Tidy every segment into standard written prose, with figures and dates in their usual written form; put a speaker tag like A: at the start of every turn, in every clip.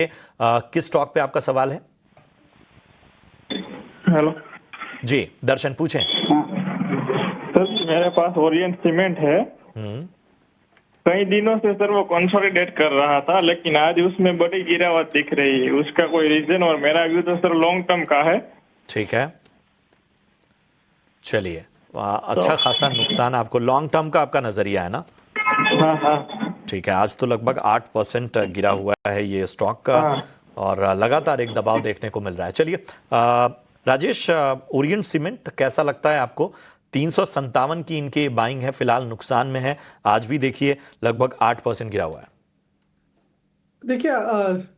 A: किस स्टॉक पे आपका सवाल है?
B: हेलो
A: जी दर्शन पूछें।
B: सर, मेरे पास ओरिएंट सीमेंट है। कई दिनों से सर वो कंसोलिडेट कर रहा था, लेकिन आज उसमें बड़ी गिरावट दिख रही है। उसका कोई रीजन? और मेरा व्यू तो सर लॉन्ग टर्म का है।
A: ठीक है, चलिए
B: तो
A: अच्छा खासा नुकसान आपको लॉन्ग टर्म का आपका नजरिया है ना?
B: हाँ हाँ
A: ठीक है, आज तो लगभग 8% गिरा हुआ है ये स्टॉक का
B: हाँ।
A: और लगातार एक दबाव देखने को मिल रहा है। चलिए राजेश, ओरिएंट सीमेंट कैसा लगता है आपको? 357 की इनकी बाइंग है, फिलहाल नुकसान में है। आज भी देखिए लगभग 8% गिरा हुआ है।
C: देखिए,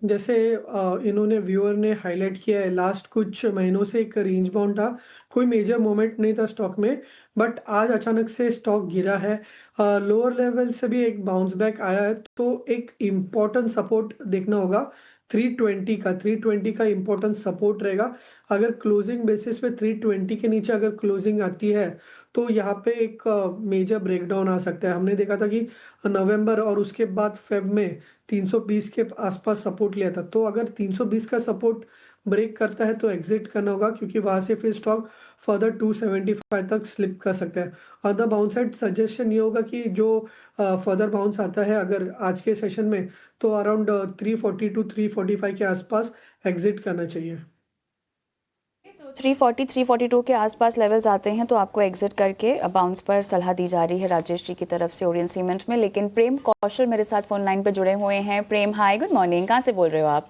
C: जैसे इन्होंने व्यूअर ने हाईलाइट किया है, लास्ट कुछ महीनों से एक रेंज बाउंड था, कोई मेजर मोमेंट नहीं था स्टॉक में, बट आज अचानक से स्टॉक गिरा है। लोअर लेवल से भी एक बाउंस बैक आया है, तो एक इम्पोर्टेंट सपोर्ट देखना होगा 320 का इम्पोर्टेंट सपोर्ट रहेगा। अगर क्लोजिंग बेसिस पे 320 के नीचे अगर क्लोजिंग आती है तो यहाँ पे एक मेजर ब्रेकडाउन आ सकता है। हमने देखा था कि नवंबर और उसके बाद फेब में 320 के आसपास सपोर्ट लिया था, तो अगर 320 का सपोर्ट ब्रेक करता है तो एग्जिट करना होगा, क्योंकि वहां से फिर स्टॉक फर्दर 275 तक स्लिप कर सकता है। अदर बाउंस साइड सजेशन ये होगा कि जो फर्दर बाउंस आता है अगर आज के सेशन में, तो अराउंड 340 टू 345 के आसपास एग्जिट करना चाहिए।
D: 340 342 के आसपास लेवल्स आते हैं तो आपको एग्जिट करके बाउंस पर सलाह दी जा रही है राजेश जी की तरफ से ओरिएंट सीमेंट में। लेकिन प्रेम कौशल मेरे साथ फोन लाइन पे जुड़े हुए हैं। प्रेम, हाय, गुड मॉर्निंग। कहाँ से बोल रहे हो आप?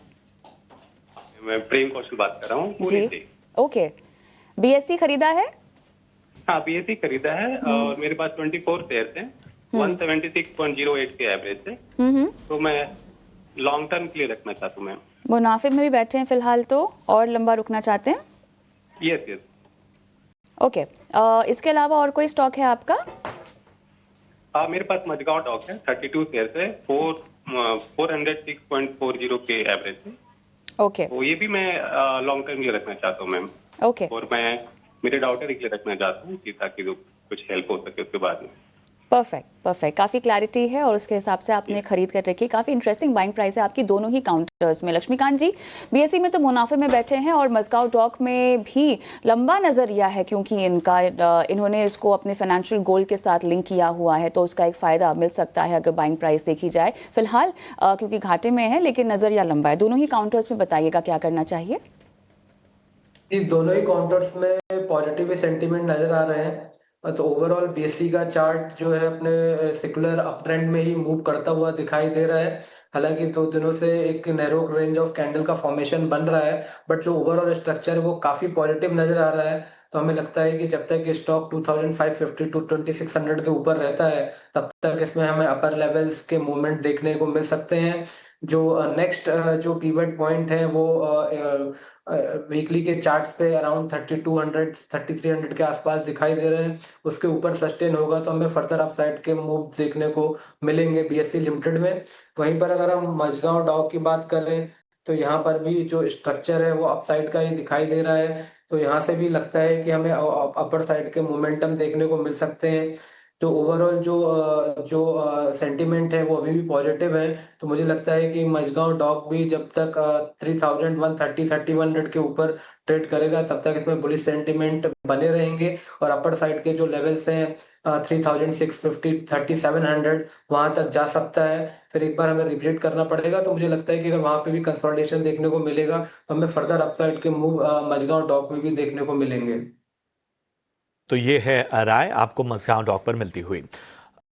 E: मैं प्रेम कौशल बात कर रहा हूँ पुणे
D: जी,
E: से।
D: ओके। बीएससी खरीदा है?
E: हाँ, बीएससी खरीदा है और मेरे पास 24 शेयर्स हैं, 176.08 के एवरेज से। तो मैं लॉन्ग टर्म के लिए रखना चाहता हूँ मैम।
D: मुनाफे में भी बैठे हैं फिलहाल तो, और लंबा रुकना चाहते हैं?
E: Yes yes.
D: ओके। इसके अलावा और कोई स्टॉक है आपका?
E: मेरे पास मजगांव डॉक है, 32 शेयर्स है, 406.40 के एवरेज से।
D: ओके
E: तो ये भी मैं लॉन्ग टर्म के लिए रखना चाहता हूँ मैम।
D: ओके,
E: और मैं मेरे डॉटर के लिए रखना चाहता हूँ कि ताकि तो कुछ हेल्प हो सके उसके बाद में।
D: परफेक्ट। काफ़ी क्लैरिटी है और उसके हिसाब से आपने खरीद कर रखी। काफ़ी इंटरेस्टिंग बाइंग प्राइस है आपकी दोनों ही काउंटर्स में। लक्ष्मीकांत जी, बीएससी में तो मुनाफे में बैठे हैं और मस्गांव डॉक में भी लंबा नज़रिया है, क्योंकि इन्होंने इसको अपने फाइनेंशियल गोल के साथ लिंक किया हुआ है, तो उसका एक फ़ायदा मिल सकता है अगर बाइंग प्राइस देखी जाए। फिलहाल क्योंकि घाटे में है लेकिन नज़रिया लंबा है। दोनों ही काउंटर्स में बताइएगा क्या करना चाहिए।
F: जी, दोनों ही काउंटर्स में पॉजिटिव सेंटीमेंट नजर आ रहे हैं। तो ओवरऑल बीएससी का चार्ट जो है अपने सेकुलर अप ट्रेंड में ही मूव करता हुआ दिखाई दे रहा है। हालांकि 2 दिनों से एक नैरो रेंज ऑफ कैंडल का फॉर्मेशन बन रहा है, बट जो ओवरऑल स्ट्रक्चर है वो काफी पॉजिटिव नजर आ रहा है। तो हमें लगता है कि जब तक ये स्टॉक 2550 टू 2600 के ऊपर रहता है, तब तक इसमें हमें अपर लेवल्स के मूवमेंट देखने को मिल सकते हैं। जो नेक्स्ट जो पीवट पॉइंट है वो वीकली के चार्ट्स पे अराउंड 3200 3300 के आसपास दिखाई दे रहे हैं। उसके ऊपर सस्टेन होगा तो हमें फर्दर अपसाइड के मूव देखने को मिलेंगे बीएससी लिमिटेड में। वहीं पर अगर हम मझगांव डॉक की बात करें तो यहाँ पर भी जो स्ट्रक्चर है वो अपसाइड का ही दिखाई दे रहा है। तो यहाँ से भी लगता है कि हमें अपर साइड के मोमेंटम देखने को मिल सकते हैं। तो ओवरऑल जो सेंटीमेंट है वो अभी भी पॉजिटिव है। तो मुझे लगता है कि मझगांव डॉक भी जब तक 3130 3100 के ऊपर ट्रेड करेगा तब तक इसमें बुलिश सेंटीमेंट बने रहेंगे। और अपर साइड के जो लेवल्स हैं 3650 3700 वहां तक जा सकता है। फिर एक बार हमें रिविजिट करना पड़ेगा। तो मुझे लगता है कि अगर वहां पे भी कंसोलिडेशन देखने को मिलेगा तो हमें फर्दर अपसाइड के मूव मझगांव डॉक में भी देखने को मिलेंगे।
A: तो ये है राय आपको मस्गांव डॉक पर मिलती हुई।